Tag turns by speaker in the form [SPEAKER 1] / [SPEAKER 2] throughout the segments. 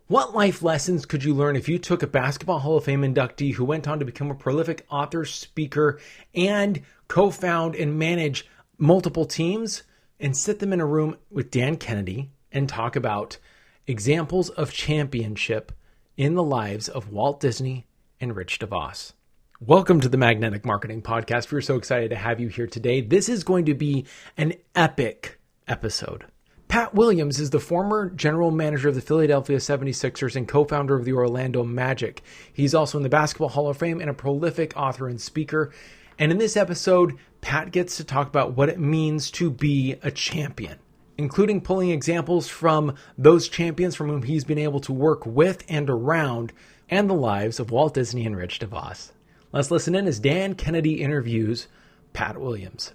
[SPEAKER 1] What life lessons could you learn if you took a Basketball Hall of Fame inductee who went on to become a prolific author, speaker, and co-found and manage multiple teams, and sit them in a room with Dan Kennedy and talk about examples of championship in the lives of Walt Disney and Rich DeVos? Welcome to the Magnetic Marketing Podcast. We're so excited to have you here today. This is going to be an epic episode. Pat Williams is the former general manager of the Philadelphia 76ers and co-founder of the Orlando Magic. He's also in the Basketball Hall of Fame and a prolific author and speaker. And in this episode, Pat gets to talk about what it means to be a champion, including pulling examples from those champions from whom he's been able to work with and around, and the lives of Walt Disney and Rich DeVos. Let's listen in as Dan Kennedy interviews Pat Williams.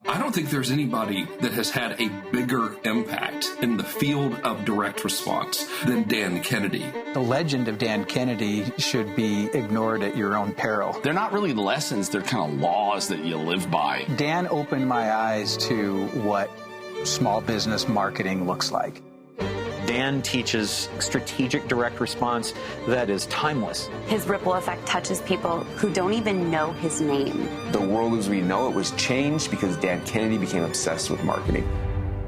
[SPEAKER 2] I don't think there's anybody that has had a bigger impact in the field of direct response than Dan Kennedy.
[SPEAKER 3] The legend of Dan Kennedy should be ignored at your own peril.
[SPEAKER 4] They're not really lessons, they're kind of laws that you live by.
[SPEAKER 3] Dan opened my eyes to what small business marketing looks like.
[SPEAKER 5] Dan teaches strategic direct response that is timeless.
[SPEAKER 6] His ripple effect touches people who don't even know his name.
[SPEAKER 7] The world as we know it was changed because Dan Kennedy became obsessed with marketing.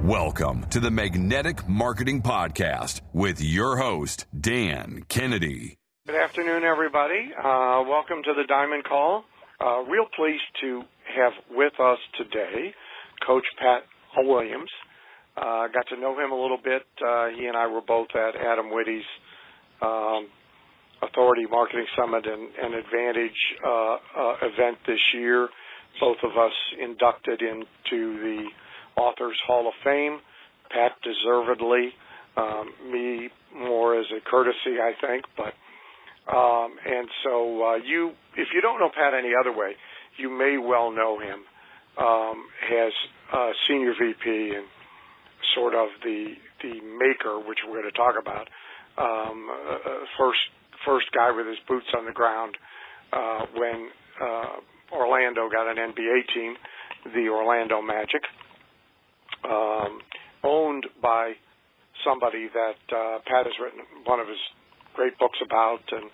[SPEAKER 8] Welcome to the Magnetic Marketing Podcast with your host, Dan Kennedy.
[SPEAKER 9] Good afternoon, everybody. Welcome to the Diamond Call. Real pleased to have with us today Coach Pat Williams. Got to know him a little bit. He and I were both at Adam Whitty's Authority Marketing Summit and Advantage event this year. Both of us inducted into the Authors Hall of Fame. Pat deservedly, me more as a courtesy, I think. But and so if you don't know Pat any other way, you may well know him as Senior VP and sort of the maker, which we're going to talk about. First guy with his boots on the ground when Orlando got an NBA team, the Orlando Magic, owned by somebody that Pat has written one of his great books about, and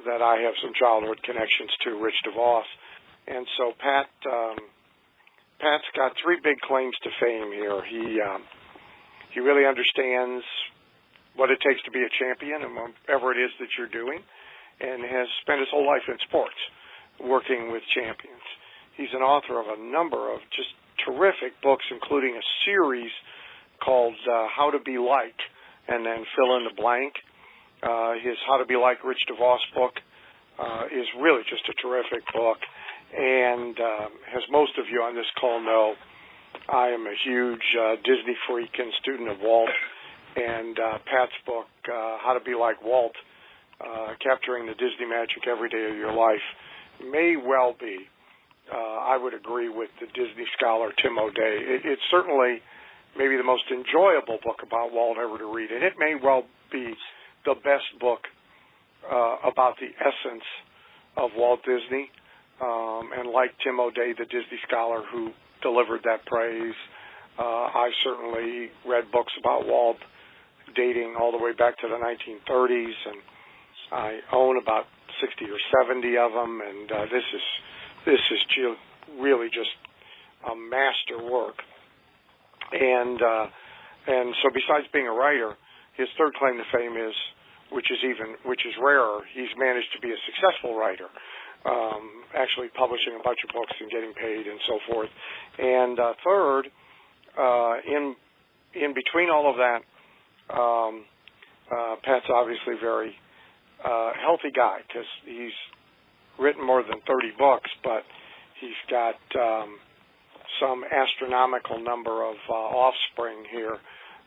[SPEAKER 9] that I have some childhood connections to, Rich DeVos. And so Pat's got three big claims to fame here. He really understands what it takes to be a champion in whatever it is that you're doing, and has spent his whole life in sports working with champions. He's an author of a number of just terrific books, including a series called How to Be Like, and then fill in the blank. His How to Be Like Rich DeVos book is really just a terrific book. And as most of you on this call know, I am a huge Disney freak and student of Walt. And Pat's book, How to Be Like Walt, Capturing the Disney Magic Every Day of Your Life, may well be, I would agree with the Disney scholar Tim O'Day. It's certainly maybe the most enjoyable book about Walt ever to read. And it may well be the best book about the essence of Walt Disney. And like Tim O'Day, the Disney scholar who delivered that praise, I certainly read books about Walt dating all the way back to the 1930s, and I own about 60 or 70 of them, and this is really just a master work. And so besides being a writer, his third claim to fame is, which is rarer, he's managed to be a successful writer. Actually publishing a bunch of books and getting paid and so forth. And third, in between all of that, Pat's obviously a very healthy guy, because he's written more than 30 books, but he's got some astronomical number of offspring here.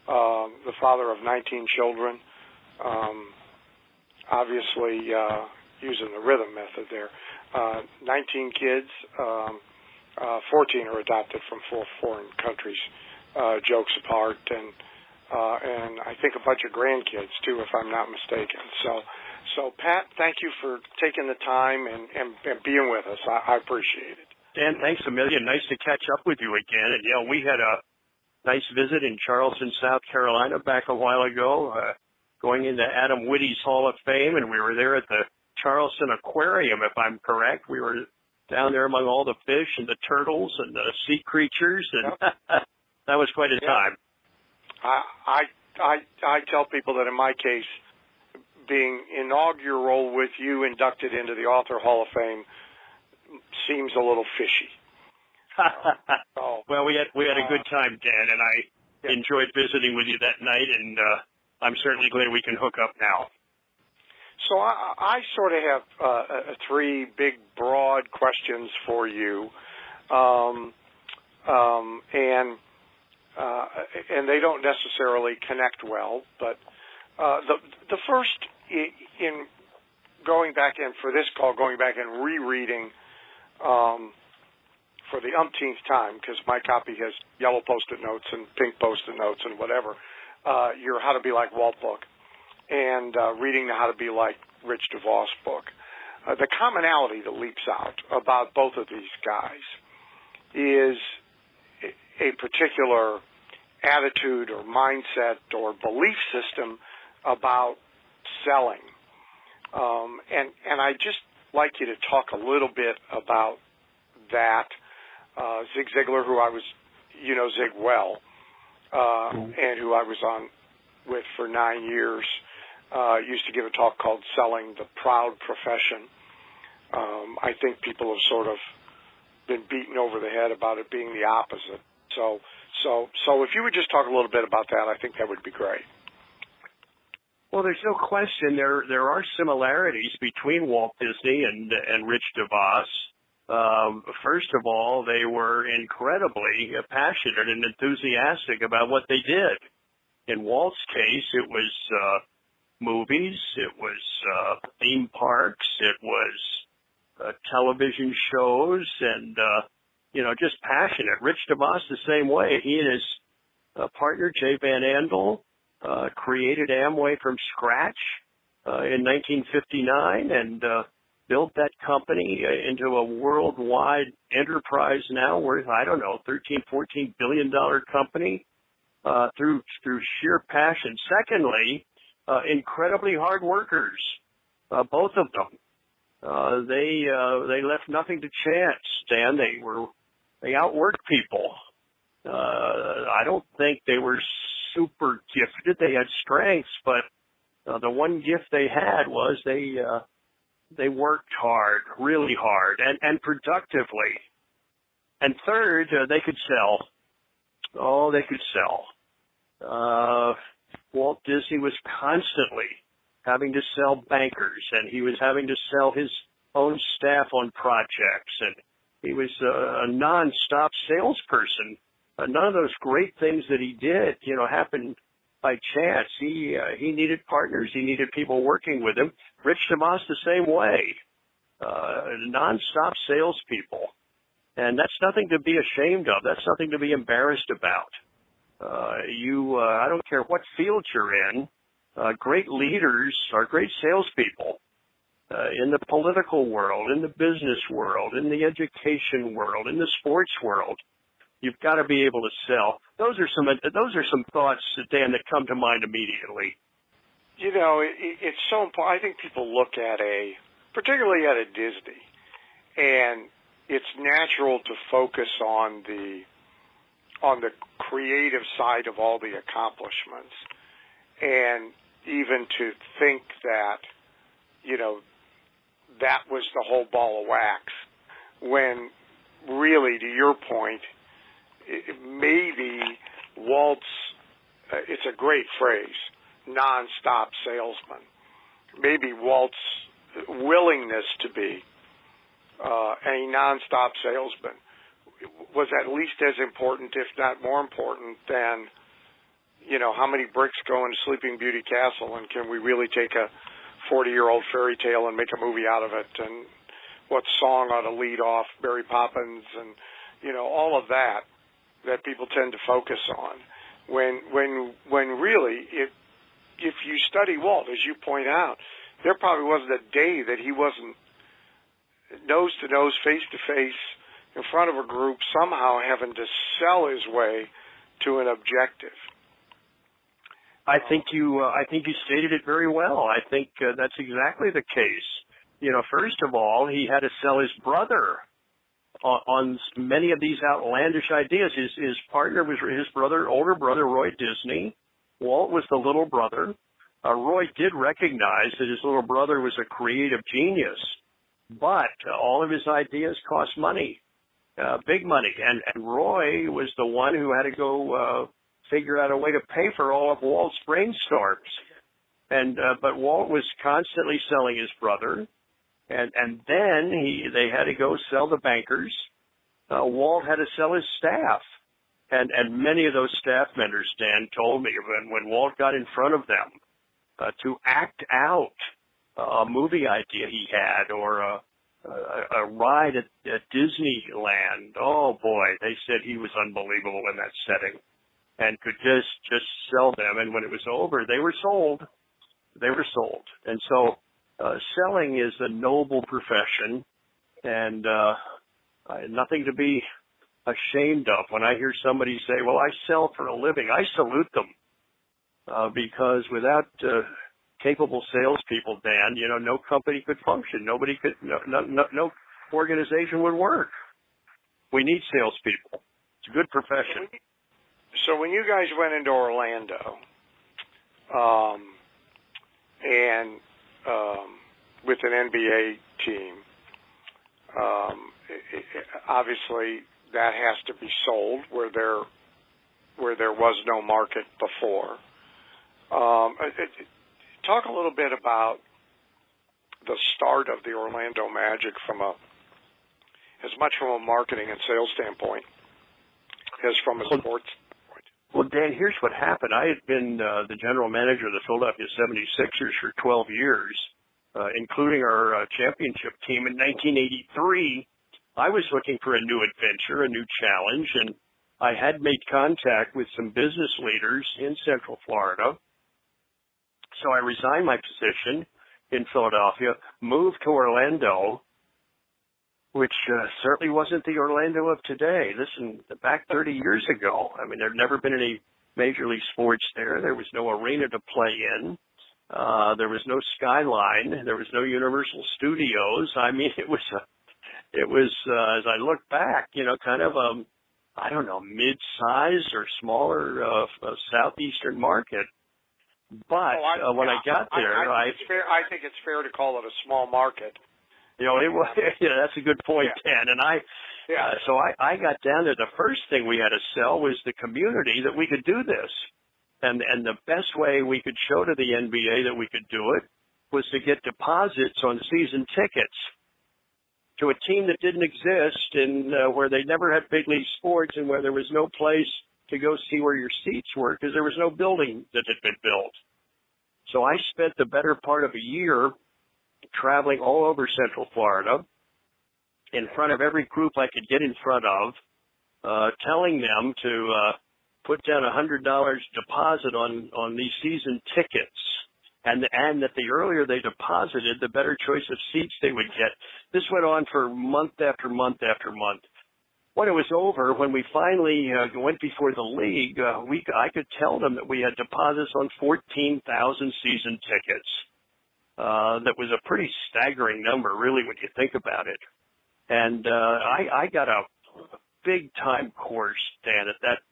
[SPEAKER 9] The father of 19 children, obviously using the rhythm method there. 19 kids, 14 are adopted from 4 foreign countries, jokes apart, and I think a bunch of grandkids too, if I'm not mistaken. So Pat, thank you for taking the time and being with us. I appreciate it.
[SPEAKER 10] Dan, thanks a million. Nice to catch up with you again. And we had a nice visit in Charleston, South Carolina back a while ago. going into Adam Whitty's Hall of Fame, and we were there at the Charleston Aquarium, if I'm correct. We were down there among all the fish and the turtles and the sea creatures, and that was quite a time.
[SPEAKER 9] I tell people that in my case, being inaugural with you inducted into the Author Hall of Fame seems a little fishy.
[SPEAKER 10] Well, we had a good time, Dan, and I enjoyed visiting with you that night, and I'm certainly glad we can hook up now.
[SPEAKER 9] So I sort of have three big, broad questions for you, and they don't necessarily connect well. But the first, in going back and for this call, going back and rereading for the umpteenth time, because my copy has yellow Post-it notes and pink Post-it notes and whatever, your How to Be Like Walt book, and reading the How to Be Like Rich DeVos book. The commonality that leaps out about both of these guys is a particular attitude or mindset or belief system about selling. And I'd just like you to talk a little bit about that. Zig Ziglar, who I was, Zig well, and who I was on with for 9 years, used to give a talk called Selling the Proud Profession. I think people have sort of been beaten over the head about it being the opposite. So if you would just talk a little bit about that, I think that would be great.
[SPEAKER 10] Well, there's no question there are similarities between Walt Disney and Rich DeVos. First of all, they were incredibly passionate and enthusiastic about what they did. In Walt's case, it was movies, it was theme parks, it was television shows, and just passionate. Rich DeVos the same way. He and his partner Jay Van Andel created Amway from scratch in 1959 and built that company into a worldwide enterprise now worth, $13-14 billion company through sheer passion. Secondly, incredibly hard workers, both of them. They left nothing to chance, Dan. They outworked people. I don't think they were super gifted. They had strengths, but the one gift they had was they worked hard, really hard, and productively. And third, they could sell. Oh, they could sell. Walt Disney was constantly having to sell bankers, and he was having to sell his own staff on projects, and he was a nonstop salesperson. None of those great things that he did, happened by chance. He needed partners. He needed people working with him. Rich DeVos the same way. Nonstop salespeople. And that's nothing to be ashamed of. That's nothing to be embarrassed about. I don't care what field you're in, great leaders are great salespeople. In the political world, in the business world, in the education world, in the sports world, you've got to be able to sell. Those are some thoughts, Dan, that come to mind immediately.
[SPEAKER 9] It's so important. I think people look at particularly at a Disney, and it's natural to focus on the creative side of all the accomplishments, and even to think that, that was the whole ball of wax, when really, to your point, maybe Walt's, it's a great phrase, nonstop salesman. Maybe Walt's willingness to be a nonstop salesman was at least as important, if not more important, than, how many bricks go into Sleeping Beauty Castle, and can we really take a 40-year-old fairy tale and make a movie out of it, and what song ought to lead off Mary Poppins, and, all of that people tend to focus on. When really, if you study Walt, as you point out, there probably wasn't a day that he wasn't nose-to-nose, face-to-face, in front of a group, somehow having to sell his way to an objective.
[SPEAKER 10] I think you stated it very well. I think that's exactly the case. You know, first of all, he had to sell his brother on many of these outlandish ideas. His partner was his older brother, Roy Disney. Walt was the little brother. Roy did recognize that his little brother was a creative genius, but all of his ideas cost money, big money. And Roy was the one who had to go figure out a way to pay for all of Walt's brainstorms. But Walt was constantly selling his brother. And then they had to go sell the bankers. Walt had to sell his staff. And many of those staff members, Dan told me, when Walt got in front of them to act out a movie idea he had or a ride at Disneyland, oh boy, they said he was unbelievable in that setting and could just sell them. And when it was over, they were sold. They were sold. And so selling is a noble profession and nothing to be ashamed of. When I hear somebody say, well, I sell for a living, I salute them because without capable salespeople, Dan, you know, no company could function. Nobody could, no organization would work. We need salespeople. It's a good profession.
[SPEAKER 9] So when you guys went into Orlando, and with an NBA team, obviously that has to be sold where there was no market before. Talk a little bit about the start of the Orlando Magic as much from a marketing and sales standpoint as from a sports standpoint.
[SPEAKER 10] Well, Dan, here's what happened. I had been the general manager of the Philadelphia 76ers for 12 years, including our championship team in 1983. I was looking for a new adventure, a new challenge, and I had made contact with some business leaders in Central Florida. So I resigned my position in Philadelphia, moved to Orlando, which certainly wasn't the Orlando of today. Listen, back 30 years ago, I mean, there had never been any Major League Sports there. There was no arena to play in. There was no skyline. There was no Universal Studios. I mean, it was as I look back, you know, kind of I don't know, mid-sized or smaller southeastern market. But when I got there,
[SPEAKER 9] I think it's fair to call it a small market.
[SPEAKER 10] You know, that's a good point, Dan. And so I got down there. The first thing we had to sell was the community that we could do this. And the best way we could show to the NBA that we could do it was to get deposits on season tickets to a team that didn't exist and where they never had big league sports and where there was no place to go see where your seats were because there was no building that had been built. So I spent the better part of a year traveling all over Central Florida in front of every group I could get in front of, telling them to put down $100 deposit on these season tickets. And that the earlier they deposited, the better choice of seats they would get. This went on for month after month after month. When it was over, when we finally went before the league, I could tell them that we had deposits on 14,000 season tickets. That was a pretty staggering number, really, when you think about it. And I got a big-time course, Dan,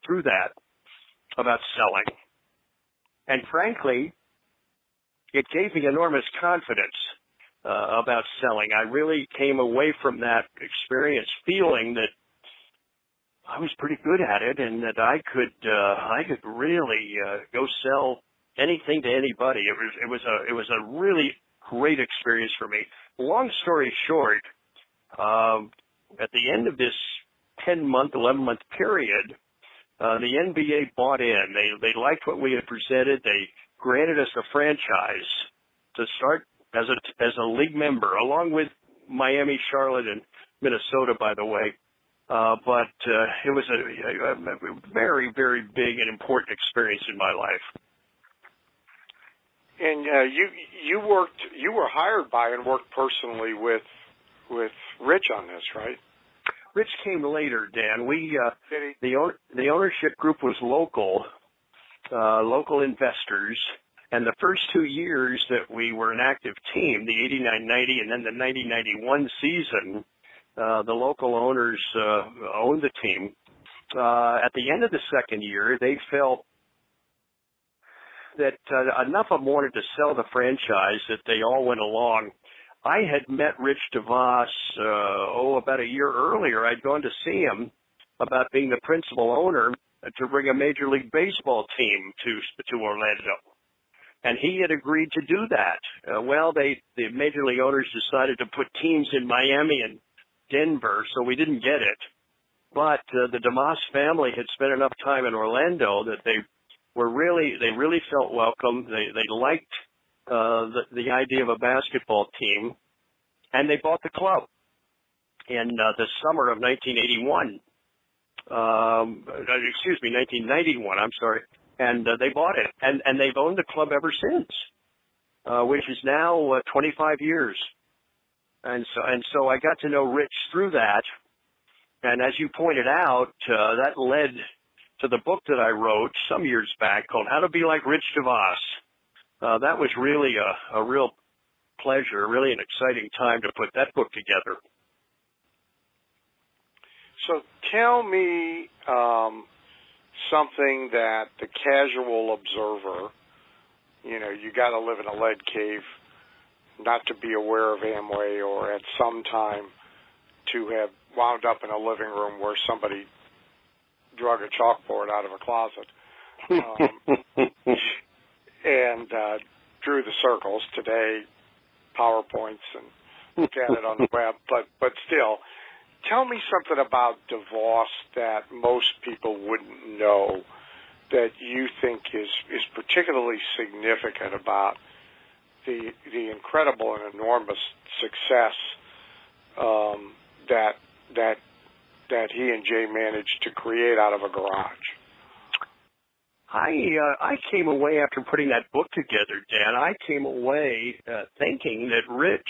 [SPEAKER 10] through that about selling. And frankly, it gave me enormous confidence about selling. I really came away from that experience feeling that I was pretty good at it and that I could really go sell anything to anybody. It was a really great experience for me. Long story short, at the end of this 10-month, 11-month period, the NBA bought in. They liked what we had presented. They granted us a franchise to start as a league member, along with Miami, Charlotte, and Minnesota, by the way. But it was a very, very big and important experience in my life.
[SPEAKER 9] And you were hired by and worked personally with Rich on this, right?
[SPEAKER 10] Rich came later, Dan. The ownership group was local, local investors. And the first 2 years that we were an active team, the 89-90 and then the 90-91 season, the local owners owned the team. At the end of the second year, they felt that enough of them wanted to sell the franchise that they all went along. I had met Rich DeVos, about a year earlier. I'd gone to see him about being the principal owner to bring a Major League Baseball team to Orlando. And he had agreed to do that. The Major League owners decided to put teams in Miami and Denver, so we didn't get it. But the DeVos family had spent enough time in Orlando that they really felt welcome. They liked the idea of a basketball team, and they bought the club in the summer of 1981. 1991. I'm sorry. And they bought it, and they've owned the club ever since, which is now 25 years. And so I got to know Rich through that, and as you pointed out, that led to the book that I wrote some years back called "How to Be Like Rich DeVos." That was really a real pleasure, really an exciting time to put that book together.
[SPEAKER 9] So tell me something that the casual observer, you got to live in a lead cave not to be aware of Amway, or at some time to have wound up in a living room where somebody drug a chalkboard out of a closet and drew the circles. Today, PowerPoints, and look at it on the web, but still. Tell me something about DeVos that most people wouldn't know that you think is particularly significant about the incredible and enormous success that he and Jay managed to create out of a garage.
[SPEAKER 10] I came away after putting that book together, Dan. I came away thinking that Rich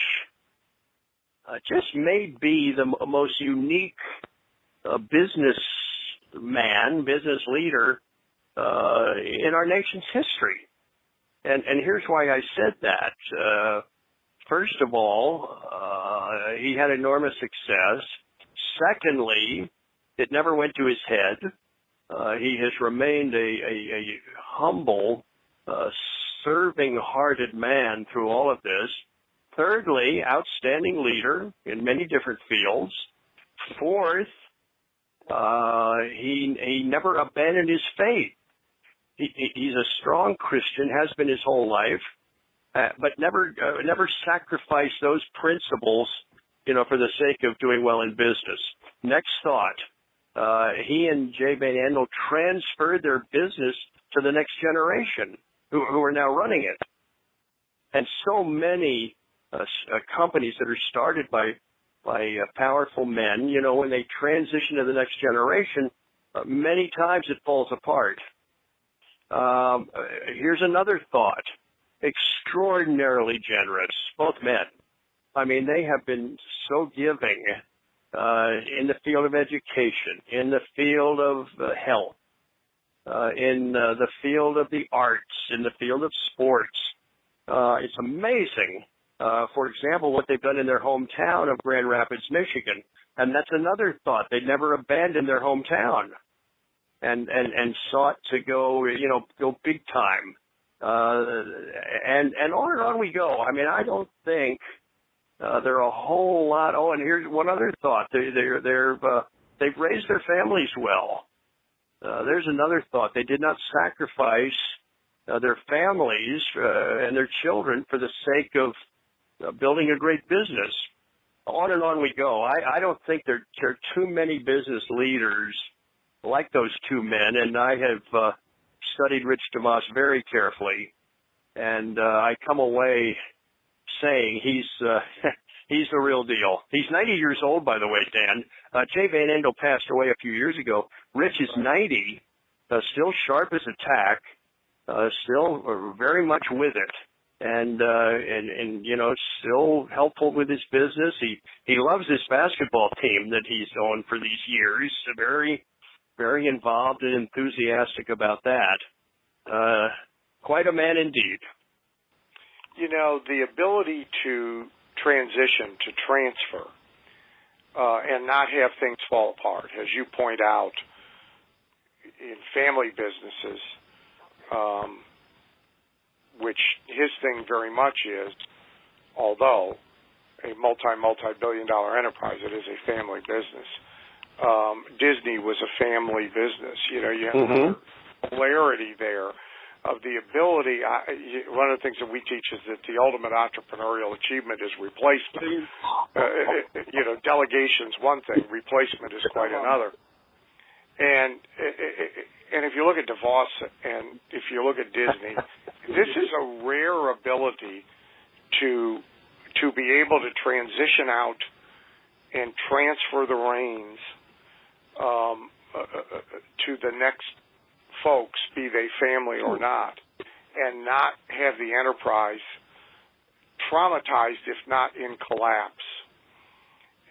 [SPEAKER 10] just may be the most unique business leader in our nation's history. And here's why I said that. First of all, he had enormous success. Secondly, it never went to his head. He has remained a humble, serving-hearted man through all of this. Thirdly, outstanding leader in many different fields. Fourth, he never abandoned his faith. He's a strong Christian, has been his whole life, but never sacrificed those principles, for the sake of doing well in business. Next thought, he and Jay Van Andel transferred their business to the next generation, who are now running it. And so many companies that are started by powerful men, when they transition to the next generation, many times it falls apart. Here's another thought. Extraordinarily generous, both men. I mean, they have been so giving in the field of education, in the field of health, in the field of the arts, in the field of sports. It's amazing. For example, what they've done in their hometown of Grand Rapids, Michigan. And that's another thought. They never abandoned their hometown and sought to go big time. And on we go. I mean, I don't think there are a whole lot. Oh, and here's one other thought. They've raised their families well. There's another thought. They did not sacrifice their families and their children for the sake of building a great business. On and on we go. I don't think there are too many business leaders like those two men, and I have studied Rich DeVos very carefully, and I come away saying he's the real deal. He's 90 years old, by the way, Dan. Jay Van Andel passed away a few years ago. Rich is 90, still sharp as a tack, still very much with it. And still helpful with his business. He loves this basketball team that he's owned for these years. Very, very involved and enthusiastic about that. Quite a man indeed.
[SPEAKER 9] You know, the ability to transition, to transfer, and not have things fall apart, as you point out, in family businesses, which his thing very much is, although a multi-billion-dollar enterprise, it is a family business. Disney was a family business. You know, you have polarity there of the ability. One of the things that we teach is that the ultimate entrepreneurial achievement is replacement. You know, delegation's one thing, replacement is quite another. And if you look at DeVos and if you look at Disney, this is a rare ability to be able to transition out and transfer the reins to the next folks, be they family or not, and not have the enterprise traumatized, if not in collapse.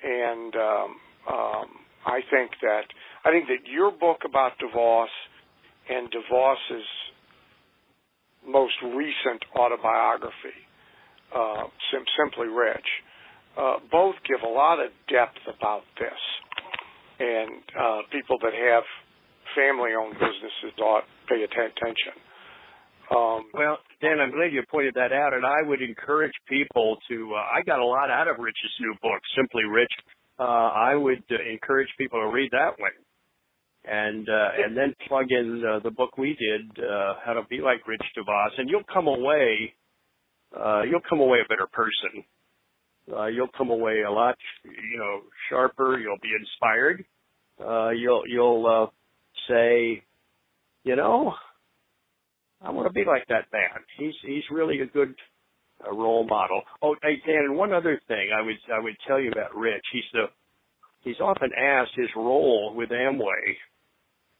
[SPEAKER 9] And I think that your book about DeVos and DeVos's most recent autobiography, Simply Rich, both give a lot of depth about this. And people that have family-owned businesses ought to pay attention.
[SPEAKER 10] Well, Dan, I'm glad you pointed that out, and I would encourage people to, I got a lot out of Rich's new book, Simply Rich. I would encourage people to read that one. And then plug in the book we did, How to Be Like Rich DeVos, and you'll come away a better person. You'll come away a lot, sharper. You'll be inspired. You'll say, I want to be like that man. He's really a good role model. Oh, hey, Dan, and one other thing I would tell you about Rich. He's often asked his role with Amway,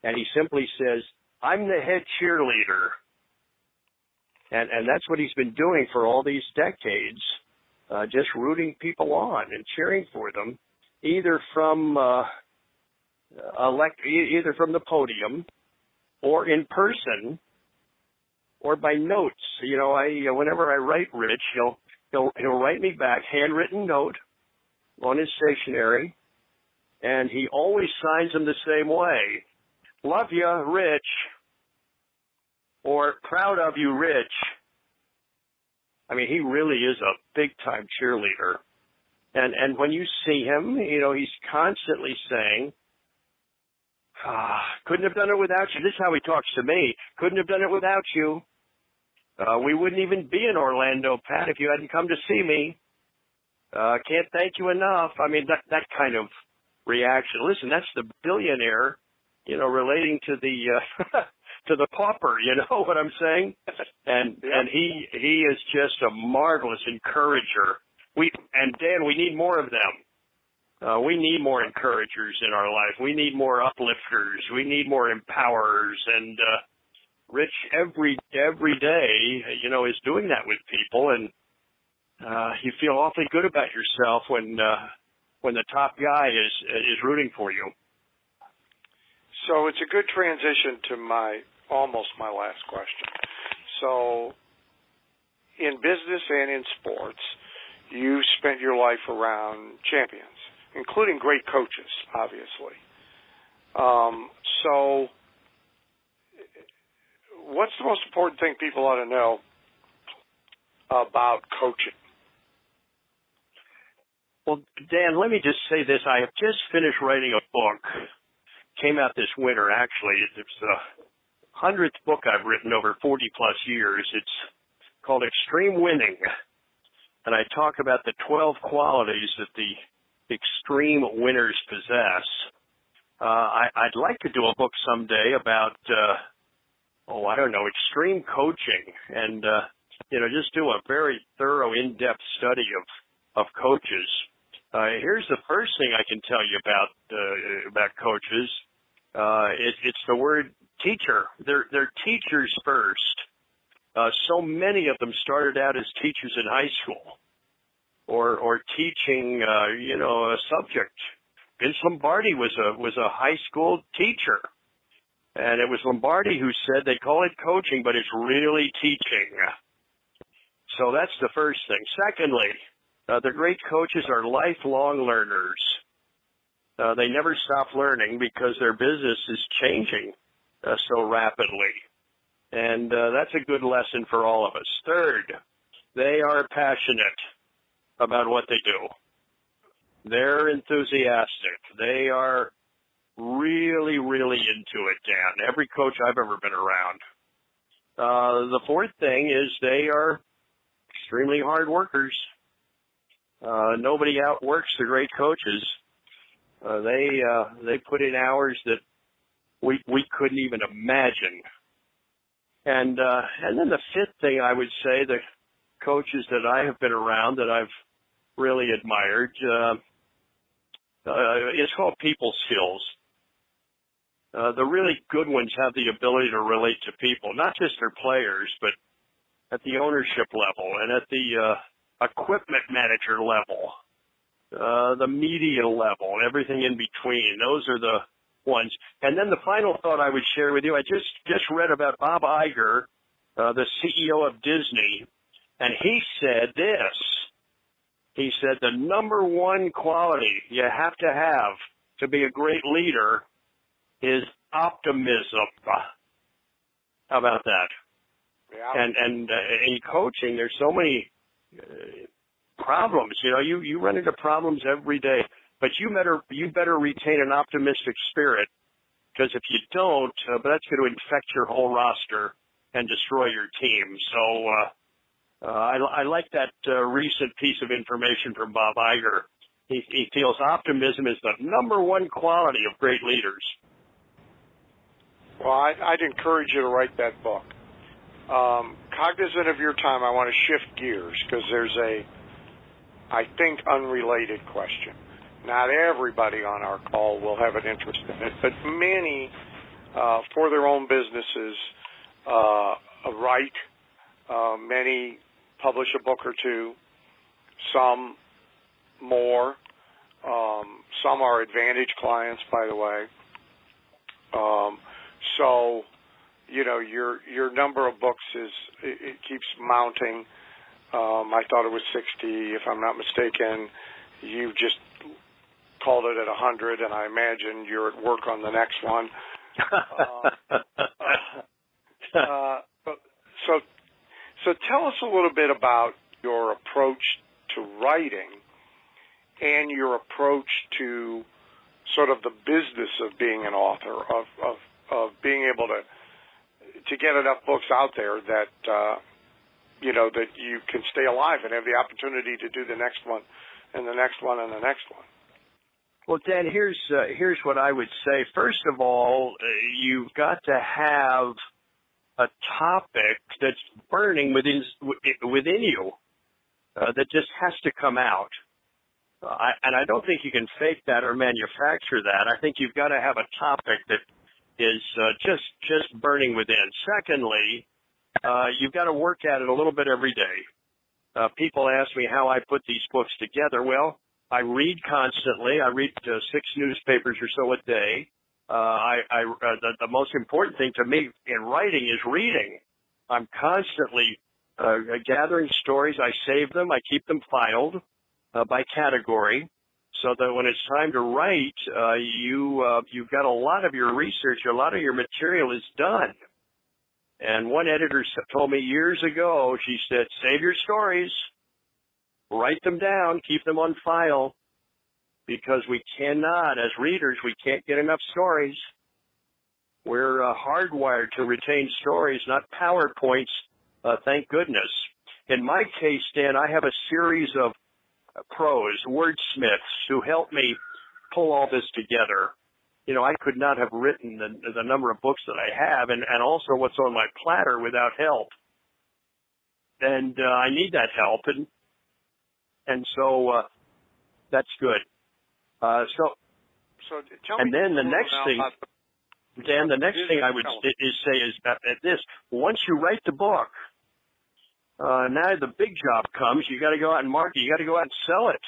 [SPEAKER 10] and he simply says, "I'm the head cheerleader," and that's what he's been doing for all these decades, just rooting people on and cheering for them, either from the podium, or in person, or by notes. Whenever I write Rich, he'll write me back, handwritten note on his stationery, and he always signs them the same way. Love you, Rich, or proud of you, Rich. I mean, he really is a big-time cheerleader. And when you see him, he's constantly saying, couldn't have done it without you. This is how he talks to me. Couldn't have done it without you. We wouldn't even be in Orlando, Pat, if you hadn't come to see me. Can't thank you enough. I mean, that kind of reaction. Listen, that's the billionaire, relating to the to the pauper. You know what I'm saying? And he is just a marvelous encourager. Dan, we need more of them. We need more encouragers in our life. We need more uplifters. We need more empowerers. And Rich, every day, is doing that with people. And you feel awfully good about yourself when the top guy is rooting for you.
[SPEAKER 9] So it's a good transition to almost my last question. So in business and in sports, you spent your life around champions, including great coaches, obviously. So what's the most important thing people ought to know about coaching?
[SPEAKER 10] Well, Dan, let me just say this. I have just finished writing a book. Came out this winter, actually. It's the 100th book I've written over 40-plus years. It's called Extreme Winning. And I talk about the 12 qualities that the extreme winners possess. I'd like to do a book someday about, extreme coaching and, just do a very thorough, in-depth study of coaches. Here's the first thing I can tell you about coaches. It's the word teacher. They're teachers first. So many of them started out as teachers in high school, or teaching, a subject. Vince Lombardi was a high school teacher, And it was Lombardi who said they call it coaching, but it's really teaching. So that's the first thing. Secondly, the great coaches are lifelong learners. They never stop learning because their business is changing so rapidly. And that's a good lesson for all of us. Third, they are passionate about what they do. They're enthusiastic. They are really, really into it, Dan. Every coach I've ever been around. The fourth thing is they are extremely hard workers. Nobody outworks the great coaches. They put in hours that we couldn't even imagine. And then the fifth thing I would say, the coaches that I have been around that I've really admired, it's called people skills. The really good ones have the ability to relate to people, not just their players, but at the ownership level and at the equipment manager level, the media level, and everything in between. Those are the ones. And then the final thought I would share with you, I just read about Bob Iger, the CEO of Disney, and he said this. He said the number one quality you have to be a great leader is optimism. How about that? Yeah. And in coaching, there's so many problems. You know, you run into problems every day, but you better retain an optimistic spirit, because if you don't, that's going to infect your whole roster and destroy your team. So I like that recent piece of information from Bob Iger. He feels optimism is the number one quality of great leaders.
[SPEAKER 9] Well, I'd encourage you to write that book. Cognizant of your time, I want to shift gears because there's I think, unrelated question. Not everybody on our call will have an interest in it, but many, for their own businesses, write. Many publish a book or two. Some more. Some are Advantage clients, by the way. So, you know, your number of books it keeps mounting. I thought it was 60, if I'm not mistaken. You just called it at 100, and I imagine you're at work on the next one. So tell us a little bit about your approach to writing and your approach to sort of the business of being an author, of being able to get enough books out there that you know, that you can stay alive and have the opportunity to do the next one and the next one and the next one.
[SPEAKER 10] Well, Dan, here's what I would say. First of all, you've got to have a topic that's burning within you that just has to come out. And I don't think you can fake that or manufacture that. I think you've got to have a topic that is just burning within. Secondly, you've got to work at it a little bit every day. People ask me how I put these books together. Well, I read constantly. I read 6 newspapers or so a day. The most important thing to me in writing is reading. I'm constantly gathering stories. I save them. I keep them filed by category, so that when it's time to write, you've got a lot of your research, a lot of your material is done. And one editor told me years ago, she said, save your stories, write them down, keep them on file, because we cannot, as readers, we can't get enough stories. We're hardwired to retain stories, not PowerPoints, thank goodness. In my case, Dan, I have a series of pros, wordsmiths, who help me pull all this together. You know, I could not have written the number of books that I have, and also what's on my platter without help. And I need that help, and so that's good. So tell
[SPEAKER 9] and
[SPEAKER 10] me then the next thing, Dan, the next thing I would say is this: once you write the book, now the big job comes. You got to go out and market. You got to go out and sell it.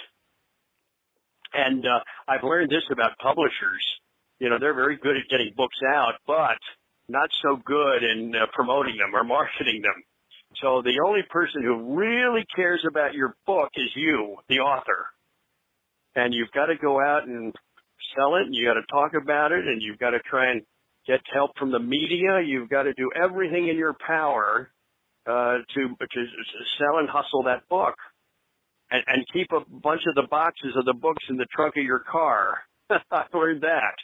[SPEAKER 10] And I've learned this about publishers. You know, they're very good at getting books out, but not so good in promoting them or marketing them. So the only person who really cares about your book is you, the author. And you've got to go out and sell it, and you got to talk about it, and you've got to try and get help from the media. You've got to do everything in your power to sell and hustle that book, and keep a bunch of the boxes of the books in the trunk of your car. I learned that.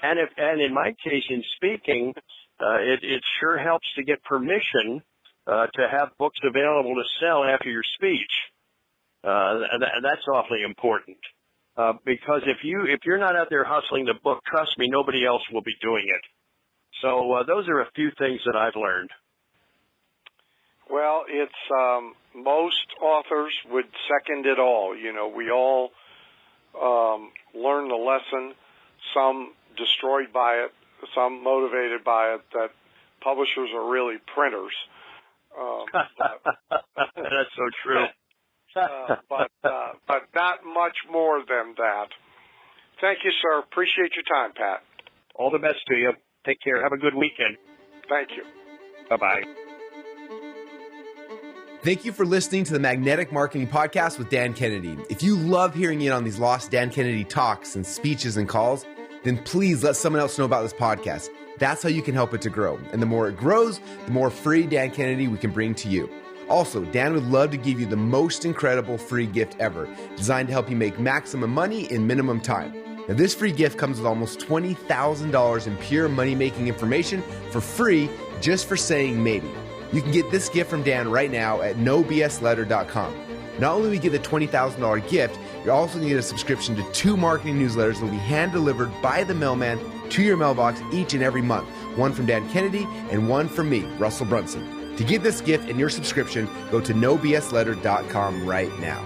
[SPEAKER 10] And in my case, in speaking, it sure helps to get permission to have books available to sell after your speech. That's awfully important. Because if you're not out there hustling the book, trust me, nobody else will be doing it. So those are a few things that I've learned.
[SPEAKER 9] Well, it's most authors would second it all. You know, we all learn the lesson, some destroyed by it, some motivated by it, that publishers are really printers.
[SPEAKER 10] That's so true.
[SPEAKER 9] But not much more than that. Thank you, sir. Appreciate your time, Pat.
[SPEAKER 10] All the best to you. Take care. Have a good weekend.
[SPEAKER 9] Thank you.
[SPEAKER 10] Bye-bye.
[SPEAKER 11] Thank you for listening to the Magnetic Marketing Podcast with Dan Kennedy. If you love hearing in on these lost Dan Kennedy talks and speeches and calls, then please let someone else know about this podcast. That's how you can help it to grow. And the more it grows, the more free Dan Kennedy we can bring to you. Also, Dan would love to give you the most incredible free gift ever, designed to help you make maximum money in minimum time. Now, this free gift comes with almost $20,000 in pure money-making information for free just for saying maybe. You can get this gift from Dan right now at nobsletter.com. Not only will you get the $20,000 gift, you're also going to get a subscription to 2 marketing newsletters that will be hand-delivered by the mailman to your mailbox each and every month. One from Dan Kennedy and one from me, Russell Brunson. To get this gift and your subscription, go to nobsletter.com right now.